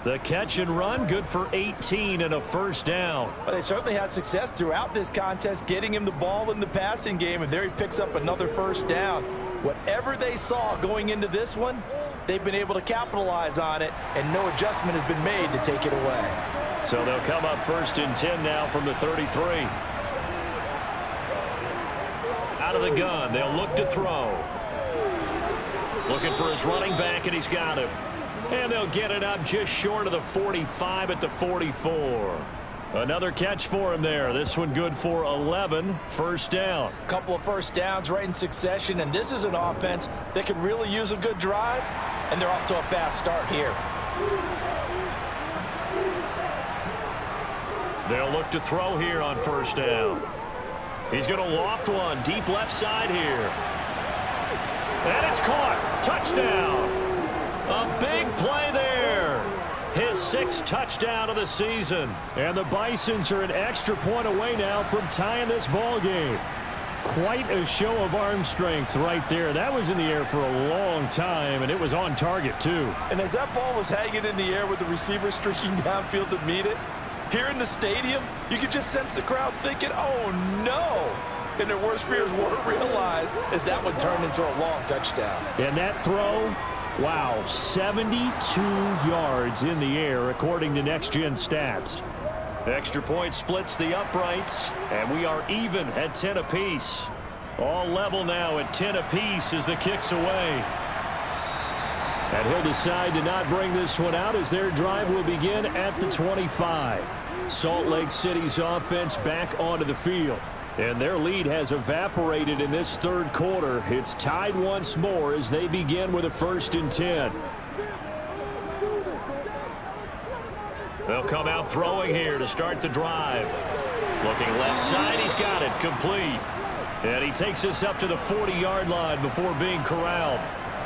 The catch and run, good for 18 and a 1st down. Well, they certainly had success throughout this contest, getting him the ball in the passing game, and there he picks up another 1st down. Whatever they saw going into this one, they've been able to capitalize on it, and no adjustment has been made to take it away. So they'll come up 1st and 10 now from the 33. Out of the gun, they'll look to throw. Looking for his running back, and he's got him. And they'll get it up just short of the 45 at the 44. Another catch for him there. This one good for 11. 1st down. A couple of 1st downs right in succession, and this is an offense that could really use a good drive, and they're off to a fast start here. They'll look to throw here on 1st down. He's going to loft one deep left side here. And it's caught. Touchdown. A big play there. His 6th touchdown of the season. And the Bisons are an extra point away now from tying this ball game. Quite a show of arm strength right there. That was in the air for a long time, and it was on target, too. And as that ball was hanging in the air with the receiver streaking downfield to meet it, here in the stadium, you could just sense the crowd thinking, oh, no. And their worst fears weren't realized as that one turned into a long touchdown. And that throw, wow, 72 yards in the air, according to Next Gen Stats. Extra point splits the uprights, and we are even at 10 apiece. All level now at 10 apiece as the kick's away. And he'll decide to not bring this one out as their drive will begin at the 25. Salt Lake City's offense back onto the field. And their lead has evaporated in this third quarter. It's tied once more as they begin with a 1st and 10. They'll come out throwing here to start the drive. Looking left side, he's got it, complete. And he takes us up to the 40-yard line before being corralled.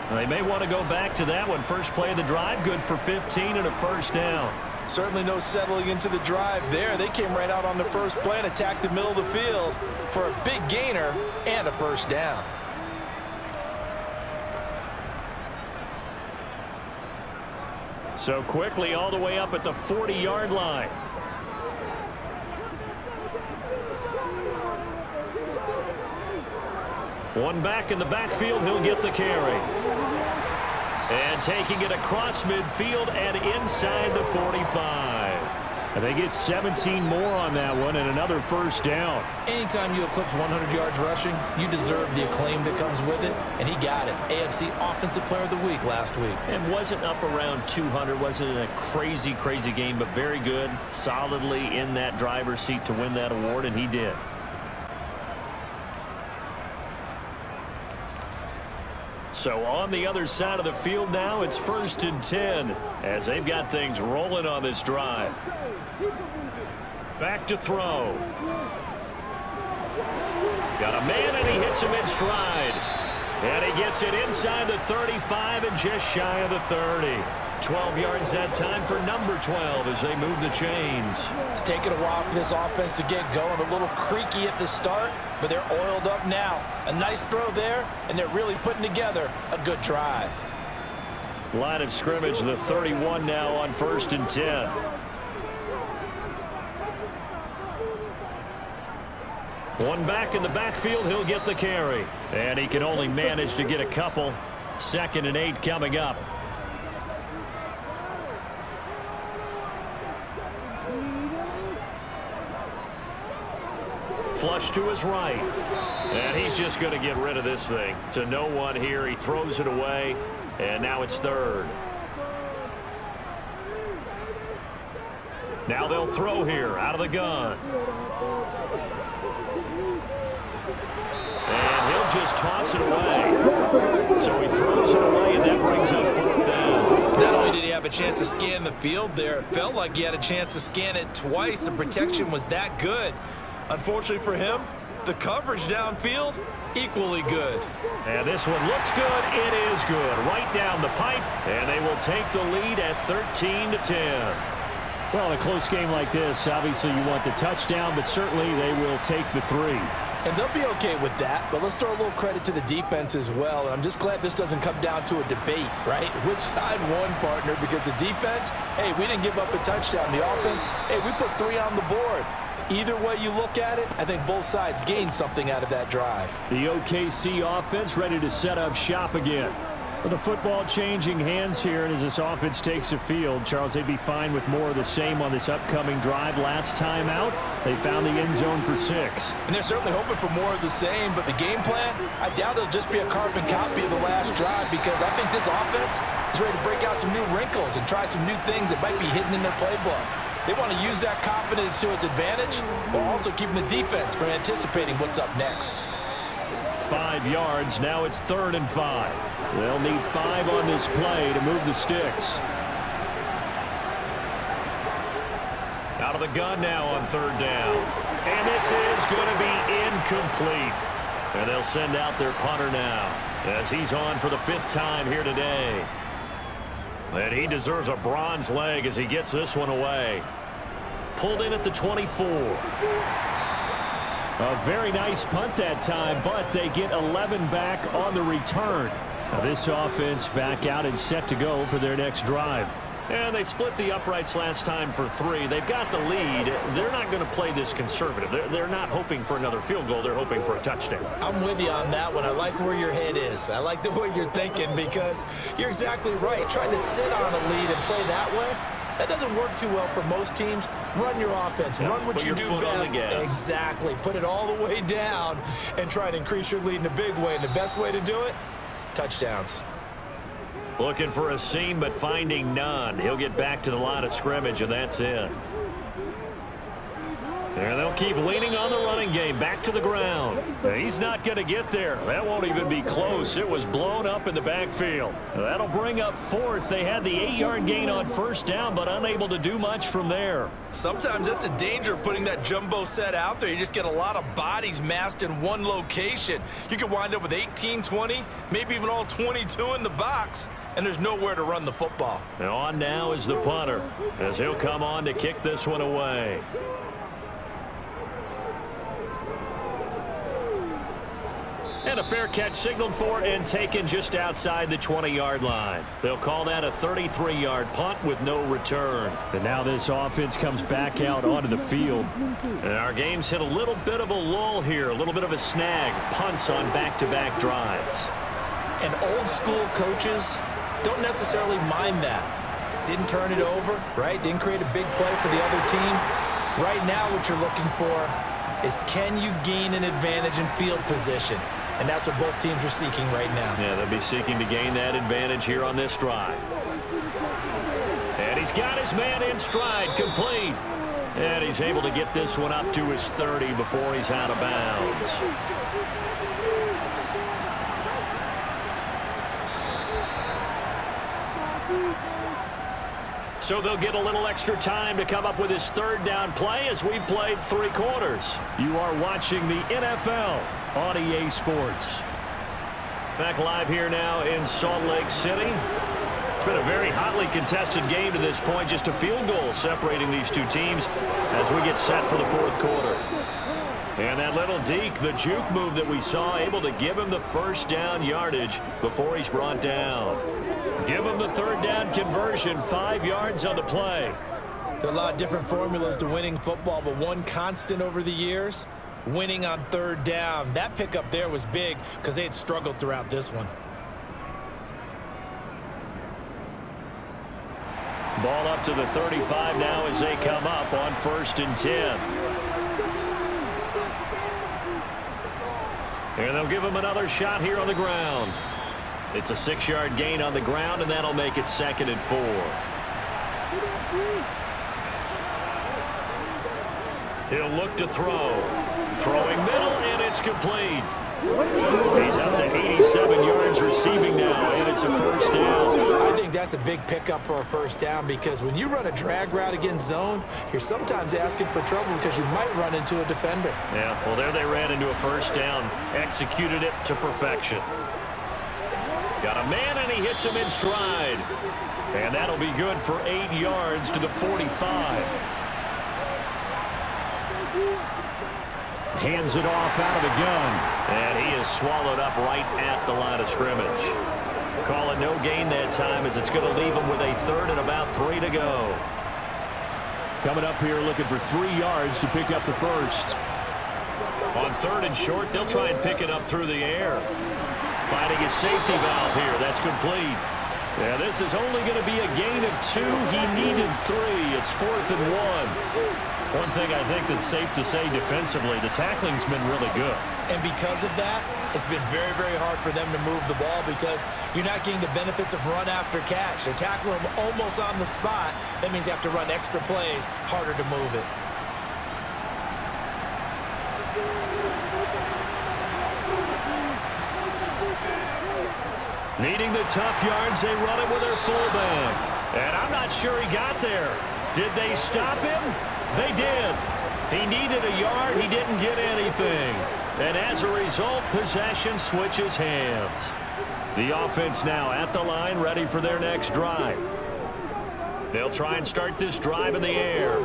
And they may want to go back to that one. First play of the drive, good for 15 and a 1st down. Certainly no settling into the drive there. They came right out on the first play and attacked the middle of the field for a big gainer and a 1st down. So quickly all the way up at the 40-yard line. One back in the backfield, he'll get the carry. And taking it across midfield and inside the 45. And they get 17 more on that one and another 1st down. Anytime you eclipse 100 yards rushing, you deserve the acclaim that comes with it, and he got it. AFC Offensive Player of the Week last week. And wasn't up around 200, wasn't a crazy game, but very good, solidly in that driver's seat to win that award, and he did. So on the other side of the field now, it's 1st and 10 as they've got things rolling on this drive. Back to throw. Got a man, and he hits him in stride. And he gets it inside the 35 and just shy of the 30. 12 yards that time for number 12 as they move the chains. It's taken a while for this offense to get going. A little creaky at the start, but they're oiled up now. A nice throw there, and they're really putting together a good drive. Line of scrimmage, the 31 now on 1st and 10. One back in the backfield, he'll get the carry. And he can only manage to get a couple. 2nd and 8 coming up. Flush to his right. And he's just going to get rid of this thing. To no one here. He throws it away. And now it's 3rd. Now they'll throw here out of the gun. And he'll just toss it away. So he throws it away, and that brings up 4th down. Not only did he have a chance to scan the field there, it felt like he had a chance to scan it twice. The protection was that good. Unfortunately for him, the coverage downfield, equally good. And this one looks good. It is good. Right down the pipe, and they will take the lead at 13-10. Well, in a close game like this, obviously you want the touchdown, but certainly they will take the 3. And they'll be okay with that, but let's throw a little credit to the defense as well. And I'm just glad this doesn't come down to a debate, right? Which side won, partner? Because the defense, hey, we didn't give up a touchdown. The offense, hey, we put 3 on the board. Either way you look at it, I think both sides gained something out of that drive. The OKC offense ready to set up shop again. With the football changing hands here, and as this offense takes the field, Charles, they'd be fine with more of the same on this upcoming drive. Last time out, they found the end zone for 6. And they're certainly hoping for more of the same, but the game plan, I doubt it'll just be a carbon copy of the last drive, because I think this offense is ready to break out some new wrinkles and try some new things that might be hidden in their playbook. They want to use that confidence to its advantage, while also keeping the defense from anticipating what's up next. 5 yards. Now it's 3rd and 5. They'll need 5 on this play to move the sticks. Out of the gun now on 3rd down. And this is going to be incomplete. And they'll send out their punter now as he's on for the 5th time here today. And he deserves a bronze leg as he gets this one away. Pulled in at the 24. A very nice punt that time, but they get 11 back on the return. Now this offense back out and set to go for their next drive. And they split the uprights last time for 3. They've got the lead. They're not going to play this conservative. They're not hoping for another field goal. They're hoping for a touchdown. I'm with you on that one. I like where your head is. I like the way you're thinking because you're exactly right. Trying to sit on a lead and play that way, that doesn't work too well for most teams. Run your offense. Yeah, run what you do best. Exactly. Put it all the way down and try to increase your lead in a big way. And the best way to do it, touchdowns. Looking for a seam, but finding none. He'll get back to the line of scrimmage, and that's it. And they'll keep leaning on the running game. Back to the ground. He's not going to get there. That won't even be close. It was blown up in the backfield. That'll bring up 4th. They had the 8-yard gain on 1st down, but unable to do much from there. Sometimes that's a danger of putting that jumbo set out there. You just get a lot of bodies massed in one location. You could wind up with 18, 20, maybe even all 22 in the box, and there's nowhere to run the football. And on now is the punter as he'll come on to kick this one away. And a fair catch signaled for and taken just outside the 20-yard line. They'll call that a 33-yard punt with no return. And now this offense comes back out onto the field. And our game's hit a little bit of a lull here, a little bit of a snag. Punts on back-to-back drives. And old school coaches don't necessarily mind that. Didn't turn it over, right? Didn't create a big play for the other team. Right now what you're looking for is can you gain an advantage in field position? And that's what both teams are seeking right now. Yeah, they'll be seeking to gain that advantage here on this drive. And he's got his man in stride, complete. And he's able to get this one up to his 30 before he's out of bounds. So they'll get a little extra time to come up with his 3rd down play as we've played 3 quarters. You are watching the NFL on EA Sports. Back live here now in Salt Lake City. It's been a very hotly contested game to this point. Just a field goal separating these two teams as we get set for the 4th quarter. And that little deke, the juke move that we saw, able to give him the 1st down yardage before he's brought down. Give him the 3rd down conversion, 5 yards on the play. There are a lot of different formulas to winning football, but one constant over the years, winning on 3rd down. That pickup there was big because they had struggled throughout this one. Ball up to the 35 now as they come up on 1st and 10. And they'll give him another shot here on the ground. It's a 6-yard gain on the ground, and that'll make it 2nd and 4. He'll look to throw. Throwing middle, and it's complete. He's up to 87 yards receiving now, and it's a 1st down. I think that's a big pickup for a 1st down because when you run a drag route against zone, you're sometimes asking for trouble because you might run into a defender. Yeah, well, there they ran into a 1st down. Executed it to perfection. Got a man, and he hits him in stride. And that'll be good for 8 yards to the 45. Hands it off out of the gun. And he is swallowed up right at the line of scrimmage. Call it no gain that time as it's going to leave him with a 3rd and about 3 to go. Coming up here looking for 3 yards to pick up the 1st. On 3rd and short, they'll try and pick it up through the air. Finding his safety valve here. That's complete. Yeah, this is only going to be a gain of 2. He needed 3. It's 4th and 1. One thing I think that's safe to say defensively, the tackling's been really good. And because of that, it's been very, very hard for them to move the ball because you're not getting the benefits of run after catch. They're tackling them almost on the spot. That means you have to run extra plays, harder to move it. Needing the tough yards, they run it with their fullback. And I'm not sure he got there. Did they stop him? They did. He needed a yard. He didn't get anything. And as a result, possession switches hands. The offense now at the line, ready for their next drive. They'll try and start this drive in the air.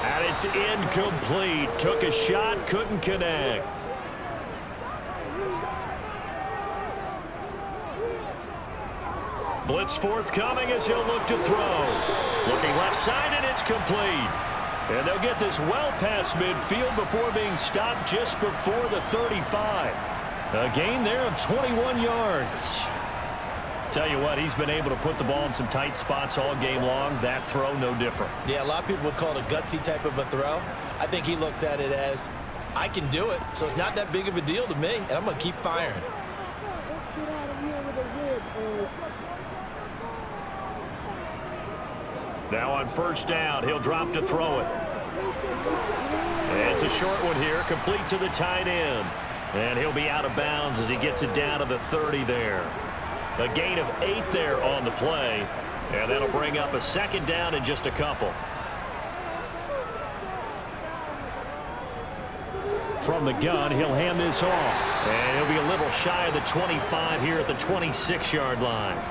And it's incomplete. Took a shot, couldn't connect. Blitz forthcoming as he'll look to throw. Looking left side, and it's complete. And they'll get this well past midfield before being stopped just before the 35. A gain there of 21 yards. Tell you what, he's been able to put the ball in some tight spots all game long. That throw, no different. Yeah, a lot of people would call it a gutsy type of a throw. I think he looks at it as, I can do it, so it's not that big of a deal to me, and I'm going to keep firing. Now on first down, he'll drop to throw it. And it's a short one here, complete to the tight end. And he'll be out of bounds as he gets it down to the 30 there. A gain of 8 there on the play. And that'll bring up a second down in just a couple. From the gun, he'll hand this off. And he'll be a little shy of the 25 here at the 26-yard line.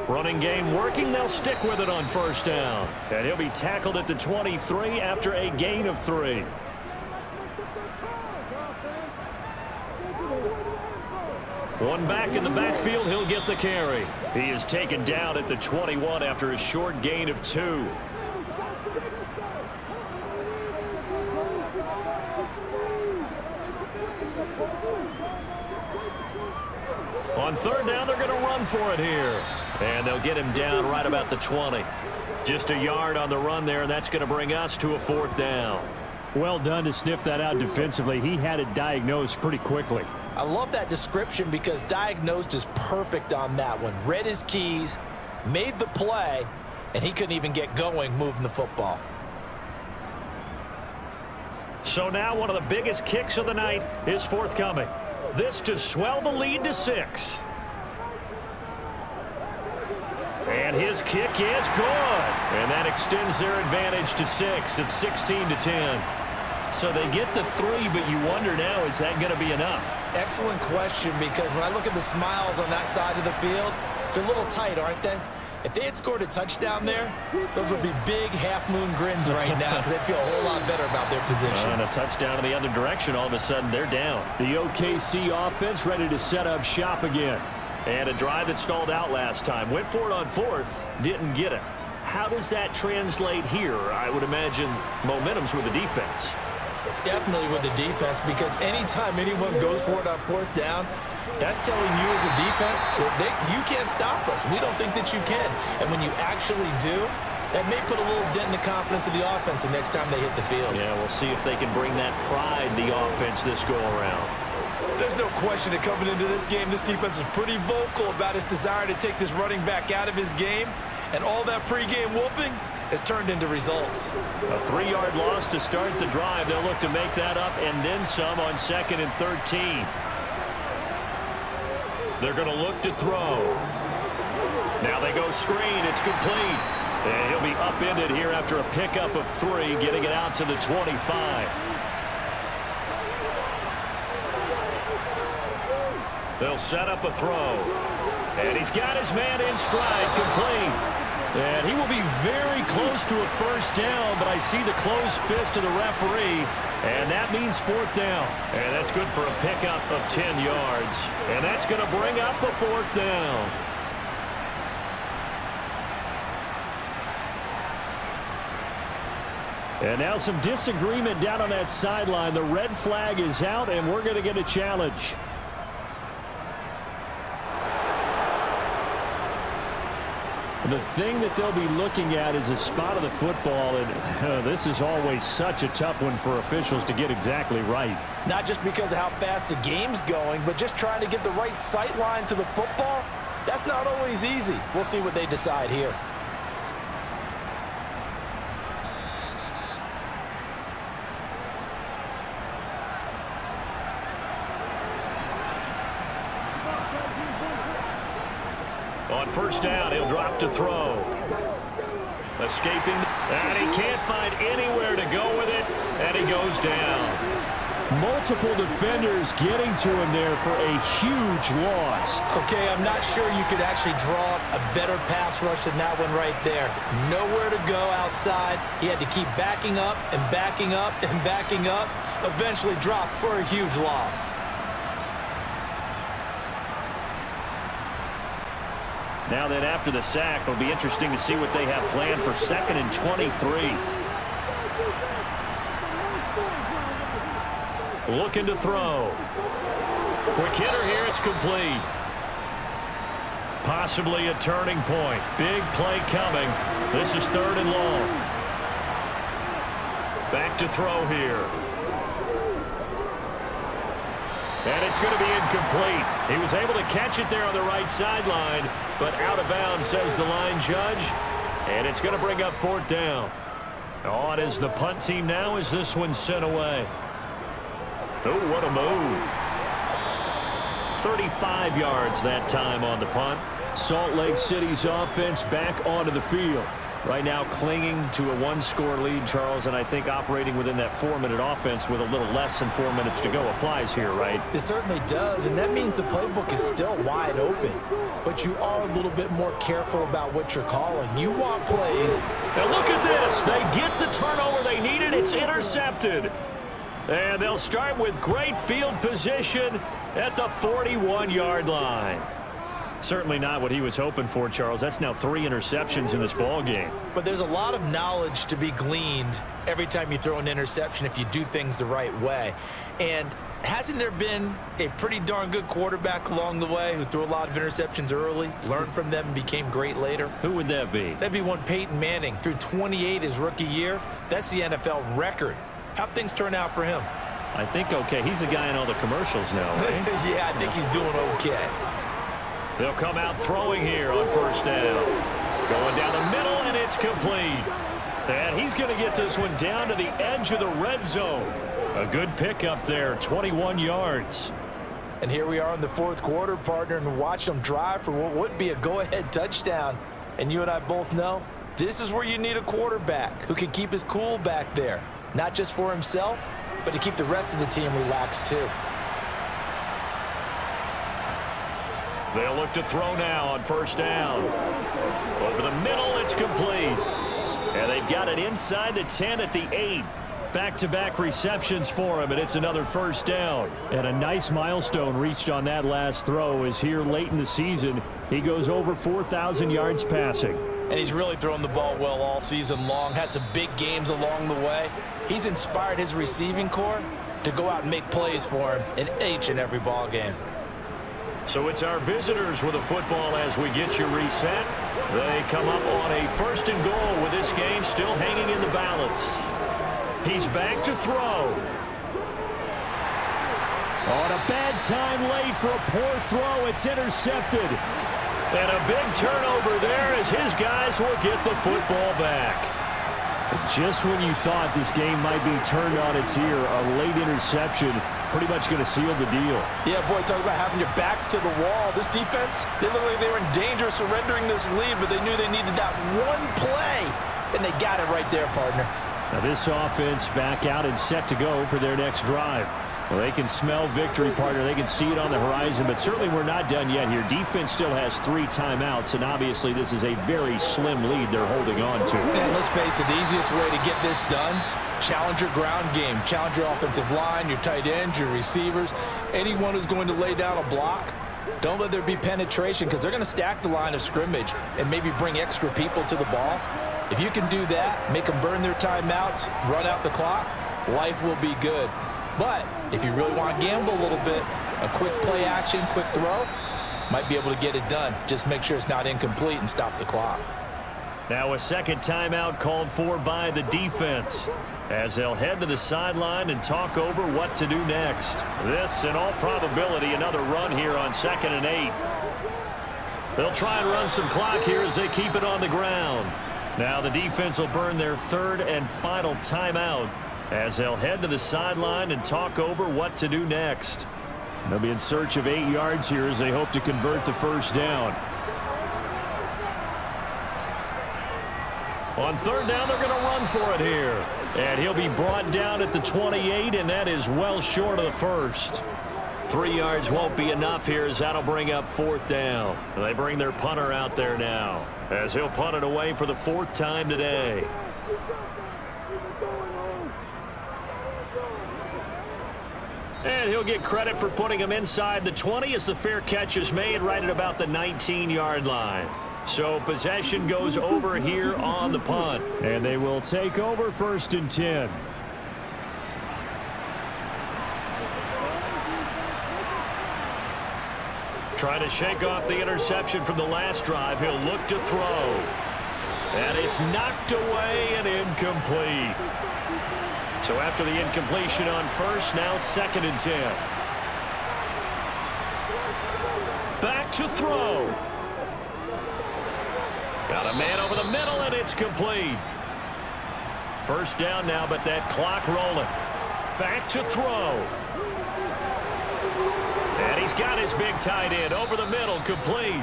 Running game working. They'll stick with it on first down. And he'll be tackled at the 23 after a gain of 3. One back in the backfield. He'll get the carry. He is taken down at the 21 after a short gain of 2. On third down, they're going to run for it here. And they'll get him down right about the 20. Just a yard on the run there, and that's going to bring us to a fourth down. Well done to sniff that out defensively. He had it diagnosed pretty quickly. I love that description because diagnosed is perfect on that one. Read his keys, made the play, and he couldn't even get going moving the football. So now one of the biggest kicks of the night is forthcoming. This to swell the lead to 6. And his kick is good. And that extends their advantage to 6. It's 16-10. So they get the 3, but you wonder now, is that going to be enough? Excellent question, because when I look at the smiles on that side of the field, they're a little tight, aren't they? If they had scored a touchdown there, those would be big half-moon grins right now because they'd feel a whole lot better about their position. And a touchdown in the other direction, all of a sudden they're down. The OKC offense ready to set up shop again. And a drive that stalled out last time. Went for it on fourth, didn't get it. How does that translate here? I would imagine momentum's with the defense. Definitely with the defense, because anytime anyone goes for it on fourth down, that's telling you as a defense that you can't stop us. We don't think that you can. And when you actually do, that may put a little dent in the confidence of the offense the next time they hit the field. Yeah, we'll see if they can bring that pride in the offense this go-around. There's no question that coming into this game, this defense is pretty vocal about its desire to take this running back out of his game. And all that pregame wolfing has turned into results. A 3-yard loss to start the drive. They'll look to make that up and then some on 2nd and 13. They're going to look to throw. Now they go screen. It's complete. And he'll be upended here after a pickup of 3, getting it out to the 25. They'll set up a throw. And he's got his man in stride, complete. And he will be very close to a first down, but I see the closed fist of the referee, and that means fourth down. And that's good for a pickup of 10 yards. And that's going to bring up a fourth down. And now some disagreement down on that sideline. The red flag is out, and we're going to get a challenge. The thing that they'll be looking at is a spot of the football, and this is always such a tough one for officials to get exactly right. Not just because of how fast the game's going, but just trying to get the right sight line to the football. That's not always easy. We'll see what they decide here. On First down, he'll drop to throw. Escaping, and he can't find anywhere to go with it, and he goes down. Multiple defenders getting to him there for a huge loss. Okay, I'm not sure you could actually draw a better pass rush than that one right there. Nowhere to go outside. He had to keep backing up and backing up and backing up. Eventually dropped for a huge loss. Now then, after the sack, it'll be interesting to see what they have planned for 2nd and 23. Looking to throw. Quick hitter here. It's complete. Possibly a turning point. Big play coming. This is 3rd and long. Back to throw here. And it's going to be incomplete. He was able to catch it there on the right sideline, but out of bounds, says the line judge. And it's going to bring up 4th down. On is the punt team now as this one's sent away. Oh, what a move. 35 yards that time on the punt. Salt Lake City's offense back onto the field. Right now clinging to a 1-score lead, Charles, and I think operating within that 4-minute offense with a little less than 4 minutes to go applies here, right? It certainly does, and that means the playbook is still wide open. But you are a little bit more careful about what you're calling. You want plays. Now look at this. They get the turnover they needed. It's intercepted. And they'll start with great field position at the 41-yard line. Certainly not what he was hoping for, Charles. That's now 3 interceptions in this ball game. But there's a lot of knowledge to be gleaned every time you throw an interception if you do things the right way. And hasn't there been a pretty darn good quarterback along the way who threw a lot of interceptions early, learned from them, and became great later? Who would that be? That'd be one Peyton Manning. Threw 28 his rookie year. That's the NFL record. How'd things turn out for him? I think okay. He's the guy in all the commercials now, right? Yeah, I think he's doing okay. They'll come out throwing here on 1st down. Going down the middle, and it's complete. And he's going to get this one down to the edge of the red zone. A good pickup there, 21 yards. And here we are in the 4th quarter, partner, and watch them drive for what would be a go-ahead touchdown. And you and I both know this is where you need a quarterback who can keep his cool back there. Not just for himself, but to keep the rest of the team relaxed too. They'll look to throw now on 1st down. Over the middle, it's complete. And they've got it inside the 10 at the 8. Back-to-back receptions for him, and it's another 1st down. And a nice milestone reached on that last throw is here late in the season. He goes over 4,000 yards passing. And he's really thrown the ball well all season long. Had some big games along the way. He's inspired his receiving corps to go out and make plays for him in each and every ball game. So it's our visitors with a football as we get you reset. They come up on a 1st and goal with this game still hanging in the balance. He's back to throw. On a bad time late for a poor throw. It's intercepted. And a big turnover there as his guys will get the football back. Just when you thought this game might be turned on its ear, a late interception pretty much going to seal the deal. Yeah, boy, talk about having your backs to the wall. This defense, they looked like they were in danger of surrendering this lead, but they knew they needed that one play, and they got it right there, partner. Now this offense back out and set to go for their next drive. Well, they can smell victory, partner. They can see it on the horizon, but certainly we're not done yet here. Defense still has 3 timeouts, and obviously this is a very slim lead they're holding on to. And let's face it, the easiest way to get this done, challenge your ground game. Challenge your offensive line, your tight ends, your receivers, anyone who's going to lay down a block. Don't let there be penetration because they're going to stack the line of scrimmage and maybe bring extra people to the ball. If you can do that, make them burn their timeouts, run out the clock, life will be good. But if you really want to gamble a little bit, a quick play action, quick throw, might be able to get it done. Just make sure it's not incomplete and stop the clock. Now a second timeout called for by the defense as they'll head to the sideline and talk over what to do next. This, in all probability, another run here on 2nd and 8. They'll try and run some clock here as they keep it on the ground. Now the defense will burn their 3rd and final timeout as they'll head to the sideline and talk over what to do next. They'll be in search of 8 yards here as they hope to convert the 1st down. On third down, they're going to run for it here. And he'll be brought down at the 28, and that is well short of the first. 3 yards won't be enough here as that'll bring up fourth down. And they bring their punter out there now as he'll punt it away for the 4th time today. And he'll get credit for putting him inside the 20 as the fair catch is made right at about the 19-yard line. So possession goes over here on the punt. And they will take over 1st and 10. Trying to shake off the interception from the last drive. He'll look to throw. And it's knocked away and incomplete. So after the incompletion on first, now 2nd and 10. Back to throw. Got a man over the middle, and it's complete. First down now, but that clock rolling. Back to throw. And he's got his big tight end over the middle, complete.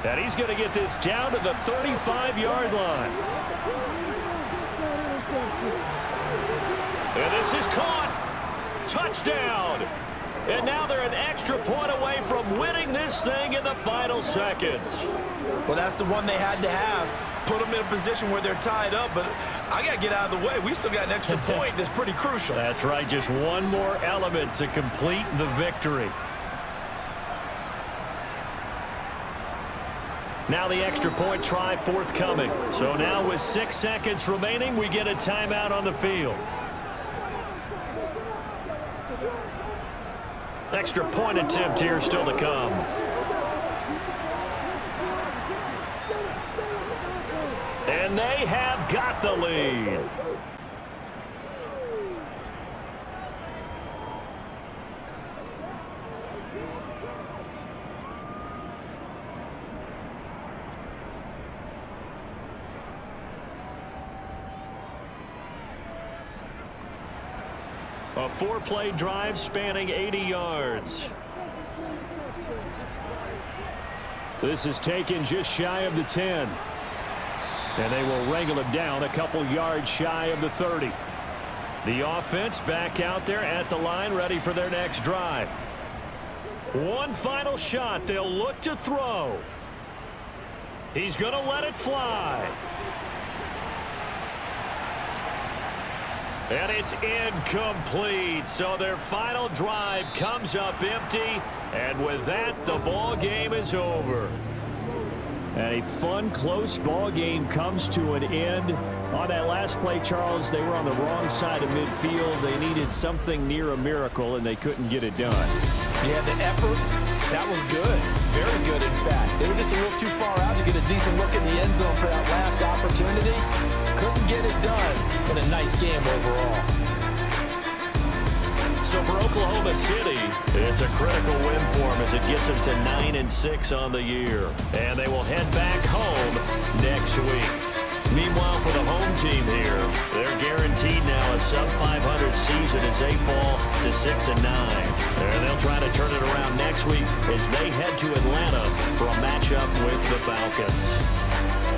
And he's going to get this down to the 35-yard line. And this is caught. Touchdown. And now they're an extra point away from winning this thing in the final seconds. Well, that's the one they had to have. Put them in a position where they're tied up, but I got to get out of the way. We still got an extra point that's pretty crucial. That's right, just one more element to complete the victory. Now the extra point try forthcoming. So now with 6 seconds remaining, we get a timeout on the field. Extra point attempt here still to come. And they have got the lead. A 4-play drive spanning 80 yards. This is taken just shy of the 10. And they will wrangle him down a couple yards shy of the 30. The offense back out there at the line, ready for their next drive. One final shot. They'll look to throw. He's going to let it fly. And it's incomplete. So their final drive comes up empty. And with that, the ball game is over. And a fun, close ball game comes to an end. On that last play, Charles, they were on the wrong side of midfield. They needed something near a miracle, and they couldn't get it done. Yeah, the effort, that was good. Very good, in fact. They were just a little too far out to get a decent look in the end zone for that last opportunity. Couldn't get it done, but a nice game overall. So for Oklahoma City, it's a critical win for them as it gets them to 9-6 on the year. And they will head back home next week. Meanwhile, for the home team here, they're guaranteed now a sub-500 season as they fall to 6-9. And they'll try to turn it around next week as they head to Atlanta for a matchup with the Falcons.